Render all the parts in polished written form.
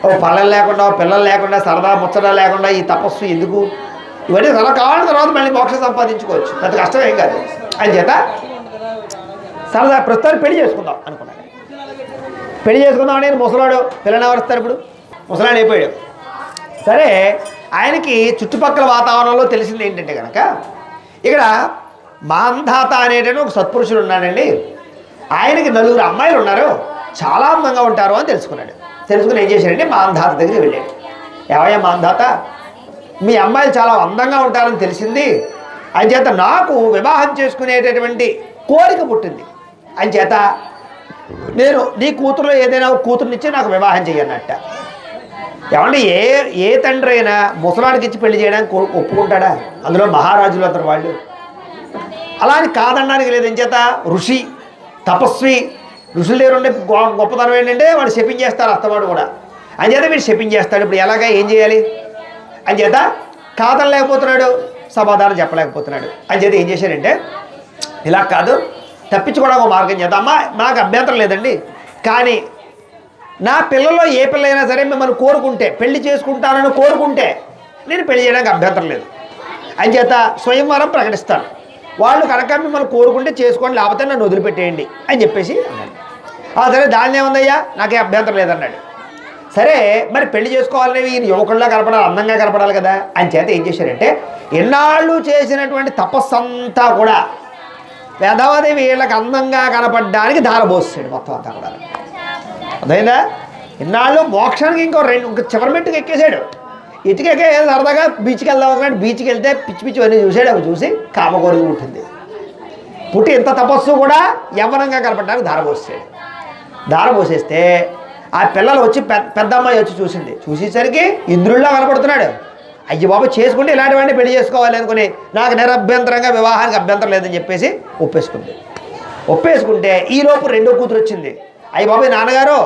ఓ పళ్ళలు లేకుండా ఓ పిల్లలు లేకుండా సరదా ముచ్చట లేకుండా ఈ తపస్సు ఎందుకు? ఇవన్నీ చాలా కావాలని తర్వాత మళ్ళీ మోక్షం సంపాదించుకోవచ్చు, పెద్ద కష్టం ఏం కాదు. అని చేత సరదా ప్రస్తుతానికి పెళ్లి చేసుకుందాం అనుకున్నాను. పెళ్లి చేసుకుందాం అనేది ముసలాడు, పిల్లని ఎవరు వస్తారు ఇప్పుడు? ముసలాడు అయిపోయాడు. సరే, ఆయనకి చుట్టుపక్కల వాతావరణంలో తెలిసింది ఏంటంటే కనుక ఇక్కడ మాంధాత అనేటువంటి ఒక సత్పురుషుడు ఉన్నాడండి. ఆయనకి 4 అమ్మాయిలు ఉన్నారు, చాలా అందంగా ఉంటారు అని తెలుసుకున్నాడు. తెలుసుకుని ఏం చేశాడంటే మాంధాత దగ్గరికి వెళ్ళాడు. ఏవయ్యా మాంధాత, మీ అమ్మాయిలు చాలా అందంగా ఉంటారని తెలిసింది, అంచేత నాకు వివాహం చేసుకునేటటువంటి కోరిక పుట్టింది. అంచేత నేను నీ కూతురులో ఏదైనా ఒక కూతురునిచ్చి నాకు వివాహం చేయన్నట్ట. ఏమంటే ఏ తండ్రి అయినా ముసలాడికి ఇచ్చి పెళ్లి చేయడానికి ఒప్పుకుంటాడా? అందులో మహారాజులు అతను వాళ్ళు. అలా అని కాదనడానికి లేదు. ఎంచేత ఋషి తపస్వి, ఋషుల దగ్గర ఉండే గొప్పతనం ఏంటంటే వాడు శపించేస్తారు అస్తమాడు కూడా. అంచేత వీడు శపించేస్తాడు. ఇప్పుడు ఎలాగా ఏం చేయాలి? అంచేత కాదనలేకపోతున్నాడు, సమాధానం చెప్పలేకపోతున్నాడు. అంచేత ఏం చేశాడంటే, ఇలా కాదు తప్పించుకోవడానికి ఒక మార్గం చేద్దాం. అమ్మ నాకు అభ్యంతరం లేదండి, కానీ నా పిల్లల్లో ఏ పిల్ల అయినా సరే మిమ్మల్ని కోరుకుంటే, పెళ్లి చేసుకుంటానని కోరుకుంటే నేను పెళ్లి చేయడానికి అభ్యంతరం లేదు. అంచేత స్వయంవరం ప్రకటిస్తాను, వాళ్ళు కనుక మిమ్మల్ని కోరుకుంటే చేసుకోండి, లేకపోతే నన్ను వదిలిపెట్టేయండి అని చెప్పేసి అన్నాడు. సరే దాన్ని ఏముందయ్యా, నాకే అభ్యంతరం లేదన్నాడు. సరే, మరి పెళ్లి చేసుకోవాలనేవి ఈయన యువకుల్లా కనపడాలి, అందంగా కనపడాలి కదా. అని చేత ఏం చేశారంటే, ఎన్నాళ్ళు చేసినటువంటి తపస్సంతా కూడా వేదవదేవి వీళ్ళకి అందంగా కనపడడానికి ధారబోసాడు మొత్తం అంతా కూడా. అదైందా? ఇన్నాళ్ళు మోక్షానికి ఇంకో చివరి మెట్టుకు ఎక్కేసాడు. ఇటుకెక్కే సరదాగా బీచ్కి వెళ్దాం అన్నట్టు బీచ్కి వెళ్తే పిచ్చి పిచ్చి అన్నీ చూసాడు. అవి చూసి కామకోరిక పుట్టింది. పుట్టి ఇంత తపస్సు కూడా యవ్వనంగా కనపడడానికి ధారబోసాడు. ధారబోసేస్తే ఆ పిల్లలు వచ్చి పెద్ద అమ్మాయి వచ్చి చూసింది. చూసేసరికి ఇంద్రుల్లో కనపడుతున్నాడు. అయ్యి బాబు చేసుకుంటే ఇలాంటి వాడిని పెళ్లి చేసుకోవాలి అనుకుని నాకు నిరభ్యంతరంగా వివాహానికి అభ్యంతరం లేదని చెప్పేసి ఒప్పేసుకుంటే ఈలోపు 2వ కూతురు వచ్చింది. అయ్యి బాబు నాన్నగారు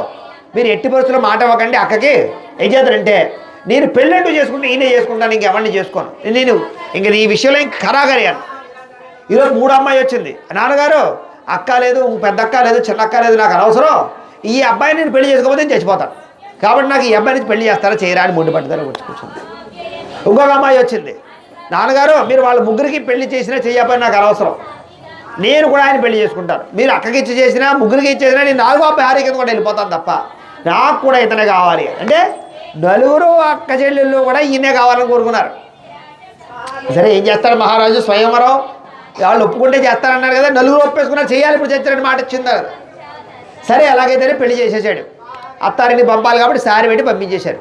మీరు ఎట్టి పరిస్థితుల్లో మాట ఇవ్వకండి అక్కకి. ఏం చేద్దారంటే, నేను పెళ్ళంటూ చేసుకుంటే ఈయనే చేసుకుంటాను, ఇంకెవరిని చేసుకోను, నేను ఇంక ఈ విషయంలో ఇంక ఖరాగరియాను. ఈరోజు 3వ అమ్మాయి వచ్చింది. నాన్నగారు అక్క లేదు, పెద్ద అక్క లేదు, చిన్న అక్క లేదు, నాకు అనవసరం, ఈ అబ్బాయిని నేను పెళ్లి చేసుకోకపోతే నేను చచ్చిపోతాను, కాబట్టి నాకు ఈ అబ్బాయి నుంచి పెళ్లి చేస్తారా చేయరా అని ముందు పట్టుదల వచ్చి కూర్చుంది. ఇంకొక అమ్మాయి వచ్చింది. నాన్నగారు మీరు వాళ్ళ ముగ్గురికి పెళ్లి చేసినా చేయకపోయినా నాకు అనవసరం, నేను కూడా ఆయన పెళ్లి చేసుకుంటాను, మీరు అక్కకి ఇచ్చి చేసినా ముగ్గురికి ఇచ్చేసినా నేను 4వ అబ్బాయి హారీ కింద కూడా వెళ్ళిపోతాను తప్ప నాకు కూడా ఇతనే కావాలి. అంటే 4 అక్క చెల్లెళ్ళు కూడా ఈయనే కావాలని కోరుకున్నారు. సరే ఏం చేస్తారు మహారాజు? స్వయంవరం వాళ్ళు ఒప్పుకుంటే చేస్తారన్నారు కదా, 4 ఒప్పేసుకున్నారు, చేయాలి ఇప్పుడు చచ్చారని మాట ఇచ్చింది కదా. సరే అలాగైతేనే పెళ్లి చేసేసాడు. అత్తారిని పంపాలి కాబట్టి సారి పెట్టి పంపించేశారు.